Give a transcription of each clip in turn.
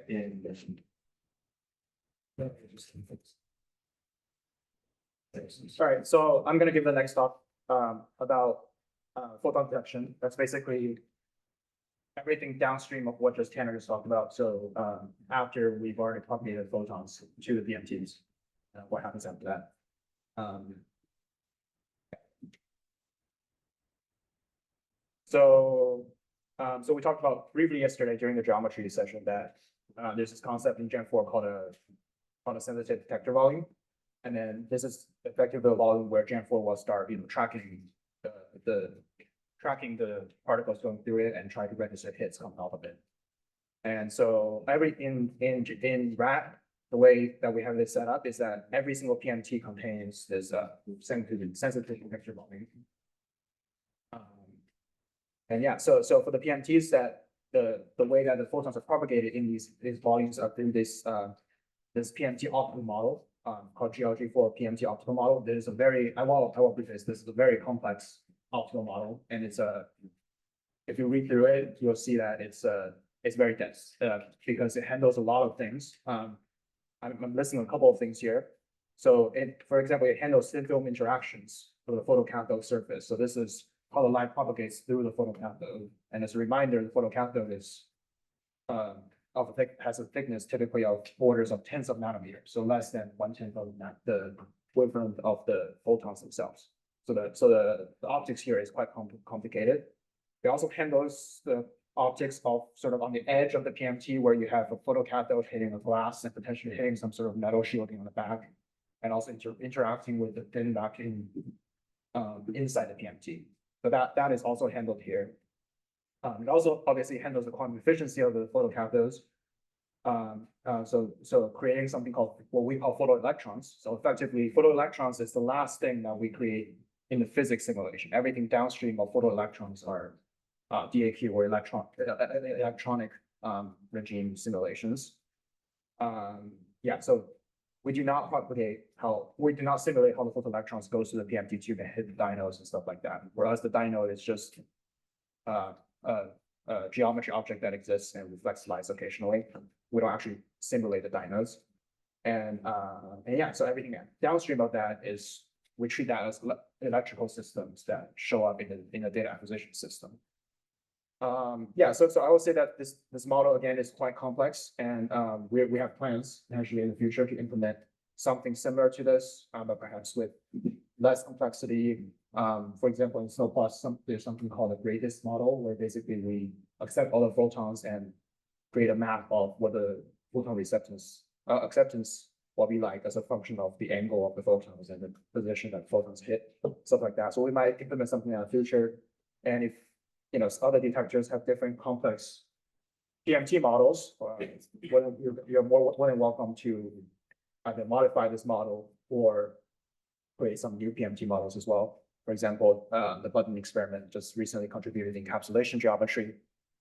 in all right, so I'm going to give the next talk about photon detection. That's basically everything downstream of what just Tanner just talked about. So after we've already propagated photons to the PMTs, what happens after that? So we talked about briefly yesterday during the geometry session that there's this concept in Gen 4 called a sensitive detector volume. And then this is effectively the volume where Gen 4 will start, tracking tracking the particles going through it and try to register hits coming off of it. And so in RAT, the way that we have this set up is that every single PMT contains this sensitive detector volume. And yeah, so for the PMTs, that the way that the photons are propagated in these volumes are through this PMT optical model called GLG4 PMT optical model. There's a very I will brief this. This is a very complex optical model, and it's if you read through it, you'll see that it's very dense because it handles a lot of things. I'm listing a couple of things here. So for example, it handles thin film interactions for the photocathode surface. So this is how the light propagates through the photocathode. And as a reminder, the photocathode is has a thickness typically of orders of tens of nanometers, so less than 1/10 of the wavelength of the photons themselves. So the optics here is quite complicated. It also handles the optics of sort of on the edge of the PMT where you have a photocathode hitting a glass and potentially hitting some sort of metal shielding on the back, and also interacting with the thin vacuum inside the PMT. So that is also handled here. It also obviously handles the quantum efficiency of the photocathodes. So creating something called what we call photoelectrons. So effectively, photoelectrons is the last thing that we create in the physics simulation. Everything downstream of photoelectrons are DAQ or electronic regime simulations. Yeah, so we do not simulate how the photoelectrons goes to the PMT tube and hit the diodes and stuff like that. Whereas the diode is just a geometry object that exists and reflects lights occasionally. We don't actually simulate the diodes. And yeah, so everything downstream of that is we treat that as electrical systems that show up in a data acquisition system. Yeah, so I would say that this model again is quite complex, and we have plans actually in the future to implement something similar to this, but perhaps with less complexity. For example, in Snow Plus, there's something called a greatest model, where basically we accept all the photons and create a map of what the photon acceptance will be like as a function of the angle of the photons and the position that photons hit, stuff like that. So we might implement something in the future, and if other detectors have different complex PMT models, you're more than welcome to either modify this model or create some new PMT models as well. For example, the button experiment just recently contributed encapsulation geometry,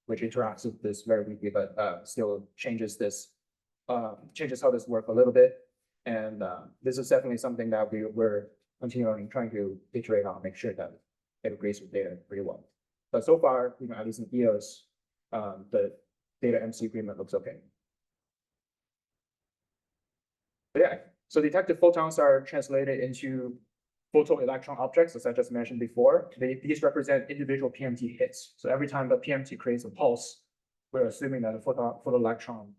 which interacts with this very weakly, but still changes how this works a little bit. And this is definitely something that we're continuing trying to iterate on, make sure that it agrees with data pretty well. But so far, at least in EOS, the data MC agreement looks okay. But yeah, so detected photons are translated into photoelectron objects, as I just mentioned before. These represent individual PMT hits. So every time the PMT creates a pulse, we're assuming that a photoelectron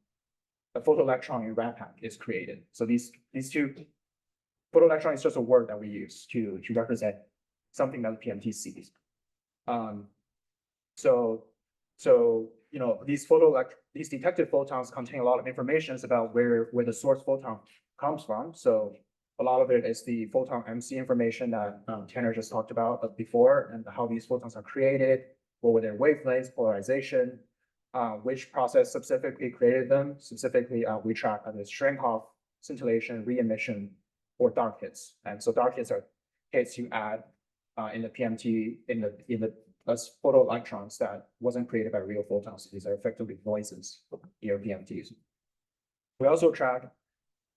in ratpac is created. So these two, photoelectron is just a word that we use to represent something that the PMT sees. So these detected photons contain a lot of information about where the source photon comes from. So a lot of it is the photon MC information that Tanner just talked about before, and how these photons are created, what were their wavelengths, polarization, which process specifically created them. Specifically, we track the Cherenkov scintillation, re-emission, or dark hits. And so dark hits are hits you add in the PMT as photoelectrons that wasn't created by real photons. These are effectively noises in your PMTs. We also track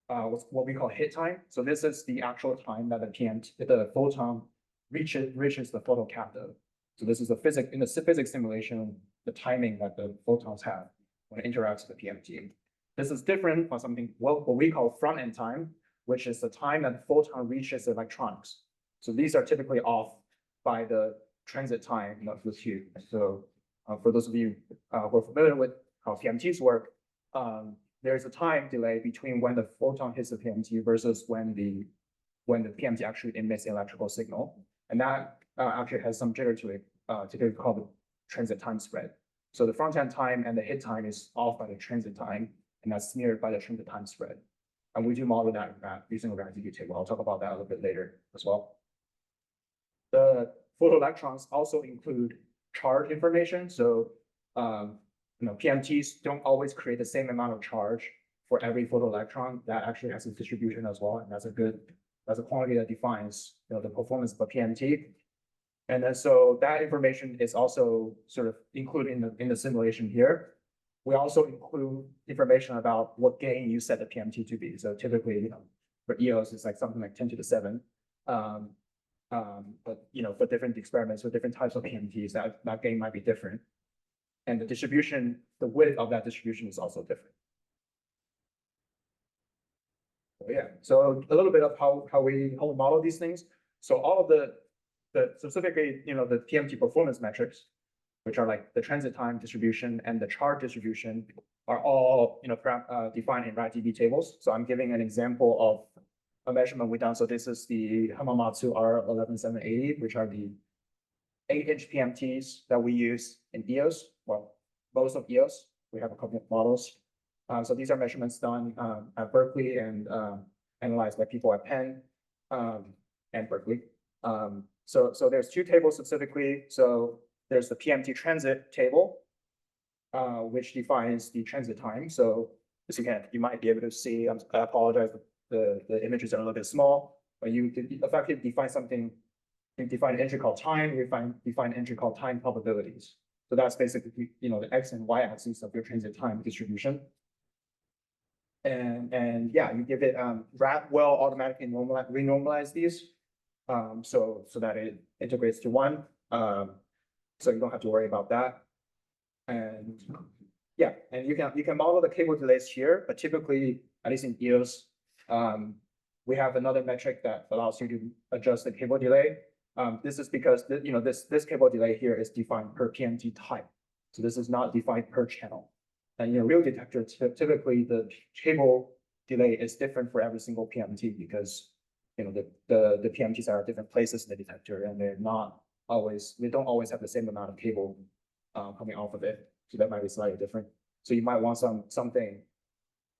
what we call hit time. So this is the actual time that the photon reaches the photocathode. So this is in the physics simulation, the timing that the photons have when it interacts with the PMT. This is different from something what we call front-end time, which is the time that the photon reaches the electronics. So these are typically off by the transit time of the tube. So for those of you who are familiar with how PMTs work, there's a time delay between when the photon hits the PMT versus when the PMT actually emits the electrical signal. And that actually has some jitter to it, typically called the transit time spread. So the front-end time and the hit time is off by the transit time, and that's smeared by the transit time spread. And we do model that using a ratpac-two table. I'll talk about that a little bit later as well. The photoelectrons also include charge information. So, PMTs don't always create the same amount of charge for every photoelectron. That actually has a distribution as well, and that's a quantity that defines, the performance of a PMT. And then so that information is also sort of included in the simulation here. We also include information about what gain you set the PMT to be. So typically, for EOS, it's like something like 10 to the 7. But for different experiments with different types of PMTs, that gain might be different. And the distribution, the width of that distribution is also different. So yeah, so a little bit of how we model these things. So all of the specifically, the PMT performance metrics, which are like the transit time distribution and the charge distribution, are all defined in ratdb tables. So I'm giving an example of a measurement we done. So this is the Hamamatsu R11780, which are the 8-inch PMTs that we use in EOS. Well, most of EOS. We have a couple of models. So these are measurements done at Berkeley and analyzed by people at Penn and Berkeley. So there's two tables specifically. So there's the PMT transit table, which defines the transit time. So as you might be able to see, I apologize, the images are a little bit small, but you effectively define something. You define an entry called time, you define an entry called time probabilities. So that's basically, the X and Y axis of your transit time distribution. And yeah, you give it, RAT will automatically renormalize these, so that it integrates to one. So you don't have to worry about that. And yeah, and you can model the cable delays here, but typically, at least in EOS, we have another metric that allows you to adjust the cable delay. This is because this cable delay here is defined per PMT type. So this is not defined per channel. And real detector, typically the cable delay is different for every single PMT because the PMTs are at different places in the detector, and they don't always have the same amount of cable coming off of it. So that might be slightly different. So you might want something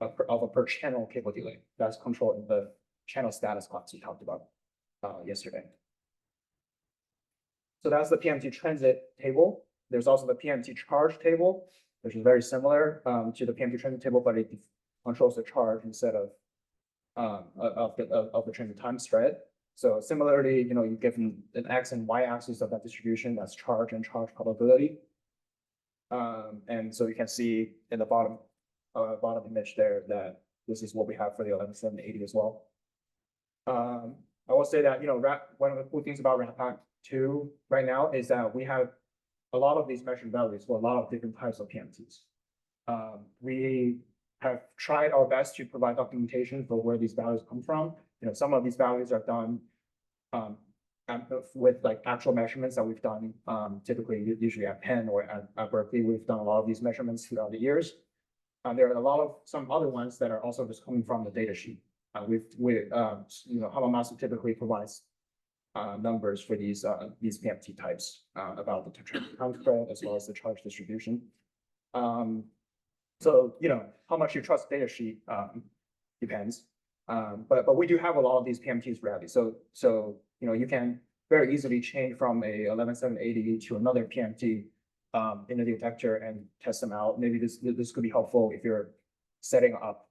of a per channel cable delay that's controlled in the channel status class we talked about yesterday. So that's the PMT transit table. There's also the PMT charge table, which is very similar to the PMT transit table, but it controls the charge instead of the transit time spread. So similarly, you give an X and Y axis of that distribution, that's charge and charge probability. And so you can see in the bottom image there that this is what we have for the 11780 as well. I will say that one of the cool things about ratpac-two right now is that we have a lot of these measured values for a lot of different types of PMTs. We have tried our best to provide documentation for where these values come from. Some of these values are done with like actual measurements that we've done, typically usually at Penn or at Berkeley. We've done a lot of these measurements throughout the years. There are some other ones that are also just coming from the data sheet. Hamamatsu typically provides numbers for these PMT types about the time spread as well as the charge distribution. So how much you trust data sheet depends. But we do have a lot of these PMTs ready. So you can very easily change from a 11780 to another PMT in the detector and test them out. Maybe this could be helpful if you're setting up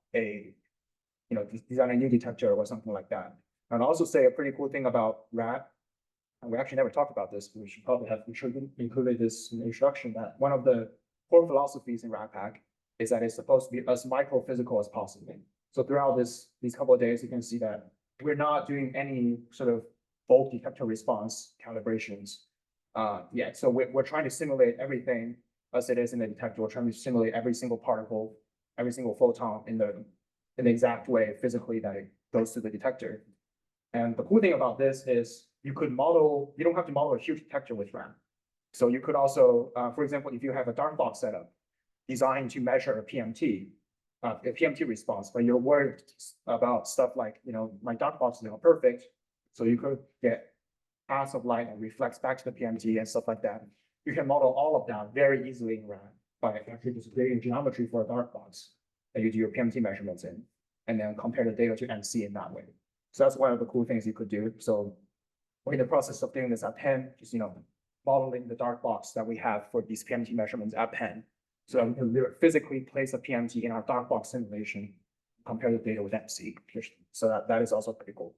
design a new detector or something like that. And I'll also say a pretty cool thing about RAT, and we actually never talked about this, but we should probably have included this in the introduction, that one of the core philosophies in ratpac is that it's supposed to be as micro-physical as possible. So throughout these couple of days, you can see that we're not doing any sort of bulk detector response calibrations yet. So we're trying to simulate everything as it is in the detector. We're trying to simulate every single particle every single photon in the exact way physically that it goes to the detector. And the cool thing about this is you don't have to model a huge detector with RAM. So you could also, for example, if you have a dark box setup designed to measure a PMT response, but you're worried about stuff like, my dark box is not perfect. So you could get paths of light that reflects back to the PMT and stuff like that. You can model all of that very easily in RAM by actually just creating geometry for a dark box that you do your PMT measurements in, and then compare the data to MC in that way. So that's one of the cool things you could do. So we're in the process of doing this at Penn, just modeling the dark box that we have for these PMT measurements at Penn. So we can physically place a PMT in our dark box simulation, compare the data with MC. So that is also pretty cool.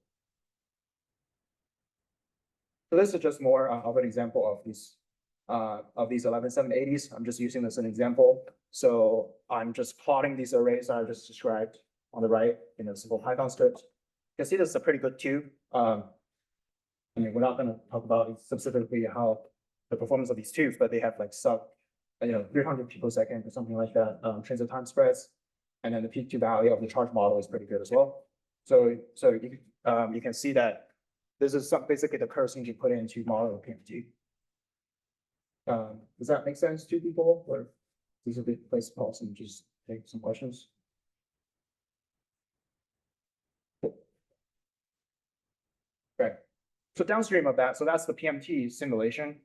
So this is just more of an example of these 11780s. I'm just using this as an example. So I'm just plotting these arrays that I just described on the right in a simple Python script. You can see this is a pretty good tube. I mean, we're not going to talk about specifically how the performance of these tubes, but they have like 300 picosecond or something like that transit time spreads, and then the peak to valley of the charge model is pretty good as well. So you can see that this is basically the curves you put in to model a PMT. Does that make sense to people, or is this a good place to pause and just take some questions? Right. So downstream of that, so that's the PMT simulation.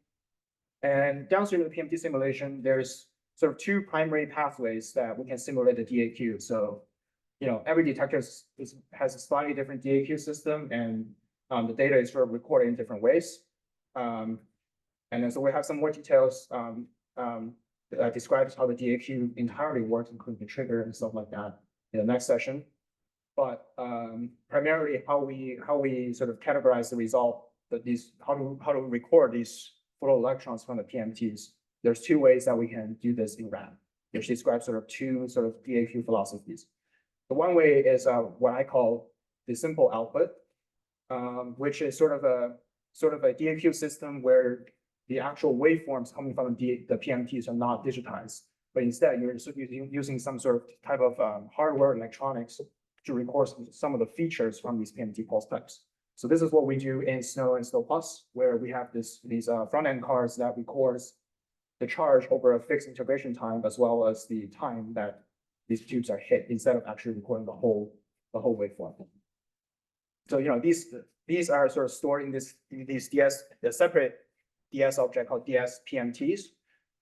And downstream of the PMT simulation, there's sort of two primary pathways that we can simulate the DAQ. So, every detector has a slightly different DAQ system, and the data is sort of recorded in different ways. And then so we have some more details that describes how the DAQ entirely works, including the trigger and stuff like that in the next session. But primarily how we sort of categorize the result, how to record these photoelectrons from the PMTs. There's two ways that we can do this in RAM, which describes sort of two sort of DAQ philosophies. The one way is what I call the simple output, which is sort of a DAQ system where the actual waveforms coming from the PMTs are not digitized, but instead you're using some sort of type of hardware electronics to record some of the features from these PMT pulse types. So this is what we do in Snow and Snow Plus, where we have these front-end cards that records the charge over a fixed integration time, as well as the time that these tubes are hit, instead of actually recording the whole waveform. So these are sort of stored in these separate DS object called DS PMTs,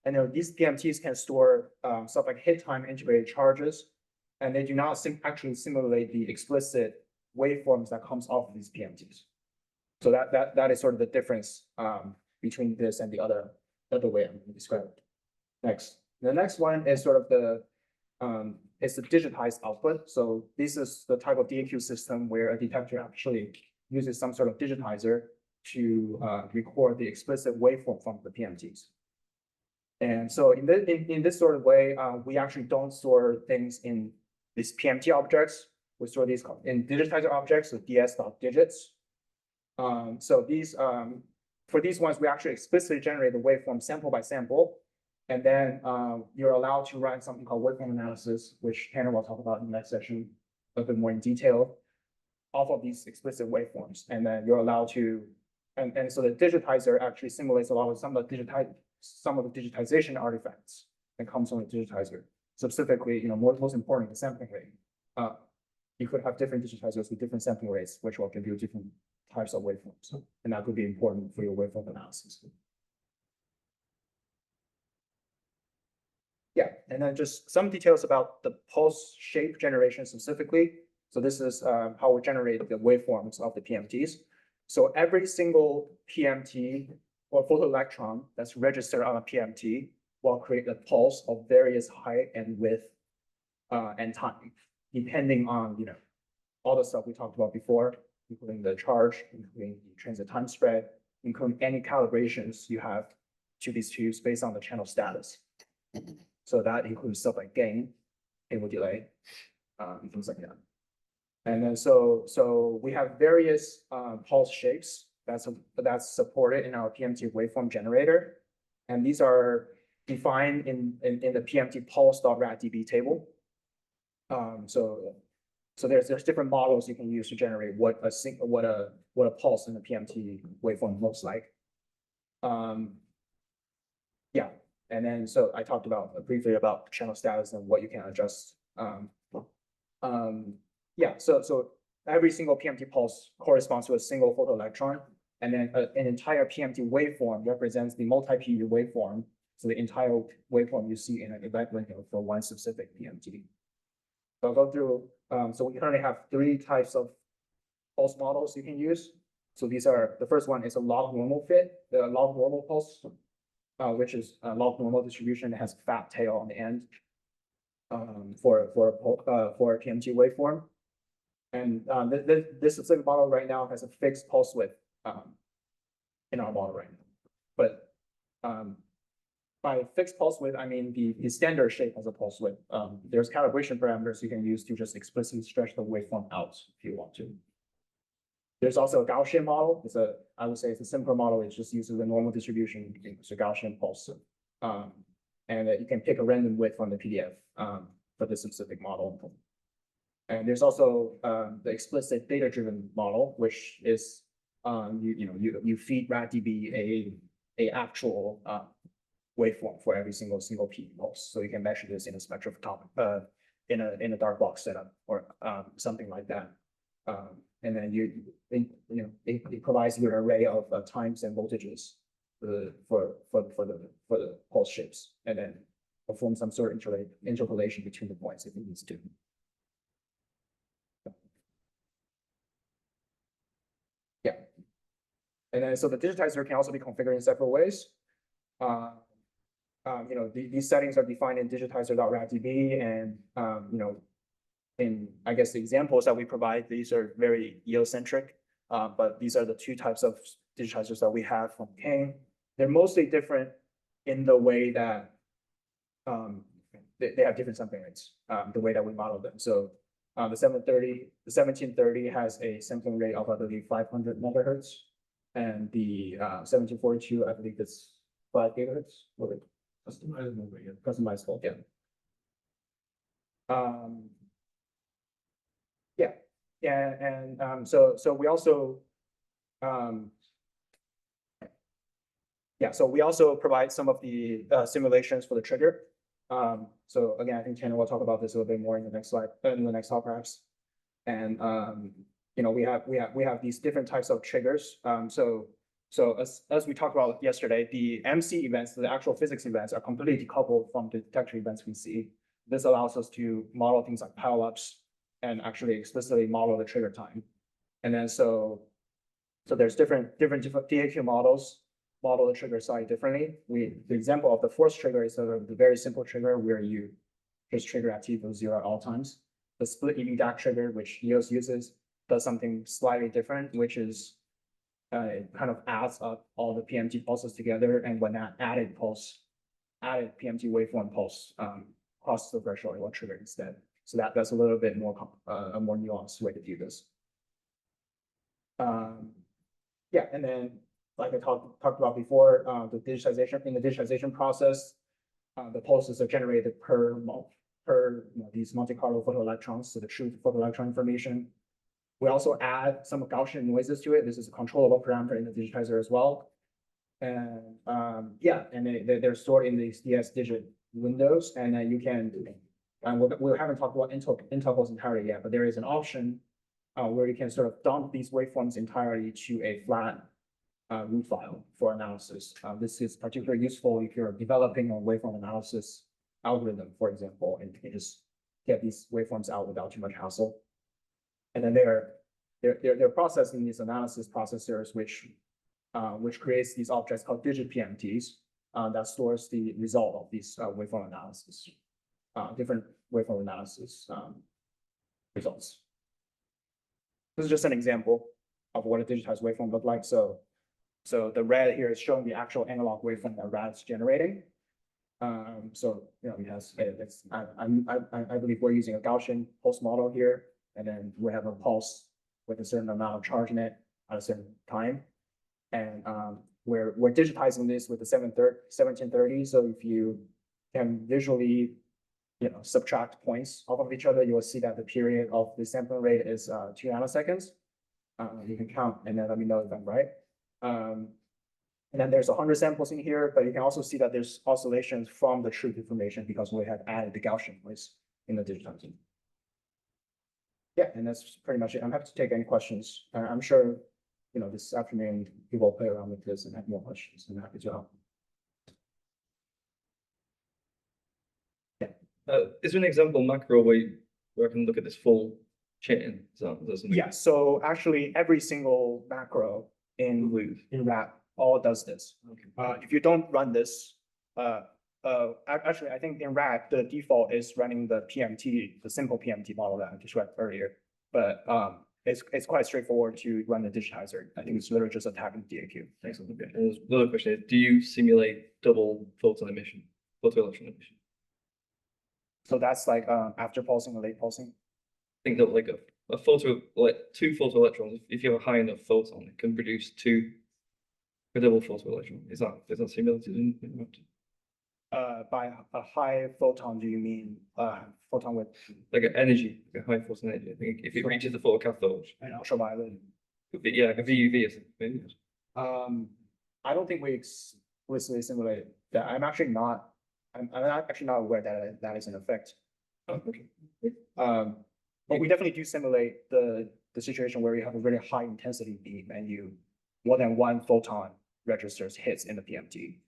and these PMTs can store stuff like hit time integrated charges, and they do not actually simulate the explicit waveforms that comes off of these PMTs. So that is sort of the difference between this and the other way I'm going to describe it. Next, the next one is sort of it's the digitized output. So this is the type of DAQ system where a detector actually uses some sort of digitizer to record the explicit waveform from the PMTs. And so in this sort of way, we actually don't store things in these PMT objects. We store these in digitizer objects, so ds.digits. So for these ones, we actually explicitly generate the waveform sample by sample. And then you're allowed to run something called waveform analysis, which Tanner will talk about in the next session a bit more in detail, off of these explicit waveforms. And then you're allowed to, and so the digitizer actually simulates a lot of some of the digitization artifacts that comes from the digitizer. Specifically, most important, the sampling rate. You could have different digitizers with different sampling rates, which will give you different types of waveforms, and that could be important for your waveform analysis. Yeah, and then just some details about the pulse shape generation specifically. So this is how we generate the waveforms of the PMTs. So every single PMT or photoelectron that's registered on a PMT will create a pulse of various height and width and time, depending on all the stuff we talked about before, including the charge, including the transit time spread, including any calibrations you have to these tubes based on the channel status. So that includes stuff like gain, cable delay, things like that. And then so we have various pulse shapes that's supported in our PMT waveform generator, and these are defined in the PMT pulse.ratdb table. So there's different models you can use to generate what a pulse in the PMT waveform looks like. Yeah, and then so I talked about briefly about channel status and what you can adjust. Yeah, so every single PMT pulse corresponds to a single photoelectron, and then an entire PMT waveform represents the multi-PU waveform. So the entire waveform you see in an event window for one specific PMT. So I'll go through. So we currently have three types of pulse models you can use. So these are, the first one is a log normal fit, the log normal pulse, which is a log normal distribution that has a fat tail on the end for a PMT waveform. And this specific model right now has a fixed pulse width in our model right now. But by fixed pulse width, I mean the standard shape has a pulse width. There's calibration parameters you can use to just explicitly stretch the waveform out if you want to. There's also a Gaussian model. I would say it's a simpler model. It just uses a normal distribution. It's a Gaussian pulse. And you can pick a random width from the PDF for this specific model. And there's also the explicit data-driven model, which is you feed ratdb a actual waveform for every single PE pulse. So you can measure this in a spectrophotometer in a dark box setup or something like that. And then it provides you an array of times and voltages for the pulse shapes, and then perform some sort of interpolation between the points if it needs to. Yeah, and then so the digitizer can also be configured in several ways. These settings are defined in digitizer.ratdb, and in, I guess, the examples that we provide, these are very yield-centric, but these are the two types of digitizers that we have from Kane. They're mostly different in the way that they have different sampling rates, the way that we model them. So the 1730 has a sampling rate of, I believe, 500 megahertz, and the 1742, I believe, it's 5 gigahertz. Customizable, customizable, yeah. So we also so we also provide some of the simulations for the trigger. So again, I think Tanner will talk about this a little bit more in the next slide, in the next talk perhaps. And we have these different types of triggers. So as we talked about yesterday, the MC events, the actual physics events, are completely decoupled from the detector events we see. This allows us to model things like pileups and actually explicitly model the trigger time. And then so there's different DAQ models model the trigger side differently. The example of the force trigger is the very simple trigger where you just trigger at t equals 0 at all times. The split EV DAC trigger, which EOS uses, does something slightly different, which is it kind of adds up all the PMT pulses together, and when that added PMT waveform pulse crosses the threshold, it will trigger instead. So that's a little bit more a more nuanced way to do this. Yeah, and then like I talked about before, the digitization process, the pulses are generated per these Monte Carlo photoelectrons, so the true photoelectron information. We also add some Gaussian noises to it. This is a controllable parameter in the digitizer as well. And they're stored in these DS digit windows, and then you can. And we haven't talked about intervals entirely yet, but there is an option where you can sort of dump these waveforms entirely to a flat root file for analysis. This is particularly useful if you're developing a waveform analysis algorithm, for example, and you can just get these waveforms out without too much hassle. And then they're processing these analysis processors, which creates these objects called digit PMTs that stores the result of these waveform analysis, different waveform analysis results. This is just an example of what a digitized waveform look like. So the red here is showing the actual analog waveform that RAD is generating. It has I believe we're using a Gaussian pulse model here, and then we have a pulse with a certain amount of charge in it at a certain time, and we're digitizing this with the 1730. So if you can visually subtract points off of each other, you will see that the period of the sampling rate is 2 nanoseconds. You can count and then let me know if I'm right. And then there's 100 samples in here, but you can also see that there's oscillations from the truth information because we have added the Gaussian noise in the digitizing. Yeah, and that's pretty much it. I'm happy to take any questions. I'm sure, this afternoon people will play around with this and have more questions. I'm happy to help. Is there an example macro where I can look at this full chain? Is that something? Yeah, so actually every single macro in RAP all does this. Okay. If you don't run this, actually, I think in RAP, the default is running the PMT, the simple PMT model that I described earlier. But it's quite straightforward to run the digitizer. I think it's literally just a tag in DAQ. Excellent. Okay. And another question is, do you simulate double photon emission, photoelectron emission? So that's like after pulsing or late pulsing? I think that like a photo, like 2 photoelectrons, if you have a high enough photon, it can produce 2 a double photoelectron. Is that simulated in RAP? By a high photon, do you mean photon with like an energy, like a high photon energy? I think if it reaches the photocathode, an ultraviolet? yeah, like a VUV or something. I don't think we explicitly simulate that. I'm actually not aware that that is an effect. Oh, okay. But we definitely do simulate the situation where you have a really high intensity beam and more than one photon registers hits in the PMT.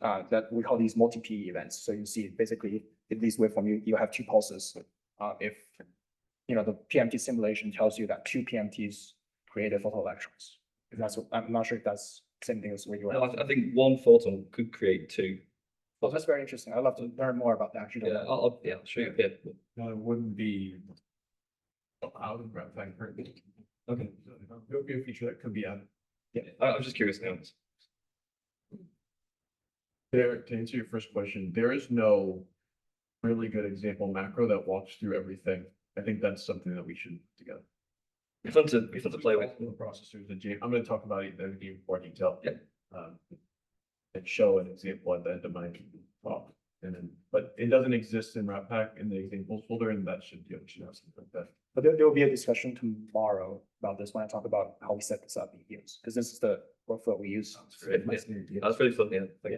That we call these multi-P events. So you see basically in these waveform, you have 2 pulses. If the PMT simulation tells you that 2 PMTs created photoelectrons. If that's I'm not sure if that's the same thing as where you are. No, I think 1 photon could create 2. Well, that's very interesting. I'd love to learn more about that. Actually, Yeah, I'll show you a bit. No, it wouldn't be allowed in ratpac currently. Okay. It would be a feature that could be added. Yeah, I was just curious now. To answer your first question, there is no really good example macro that walks through everything. I think that's something that we should put together. It's fun to play with. The processors and I'm going to talk about it in more detail. Yeah. And show an example at the end of my talk. But it doesn't exist in ratpac in the examples folder, and that should have something like that. but there will be a discussion tomorrow about this when I talk about how we set this up in use, because this is the workflow we use. That's great. Yeah. That's really fun. Yeah.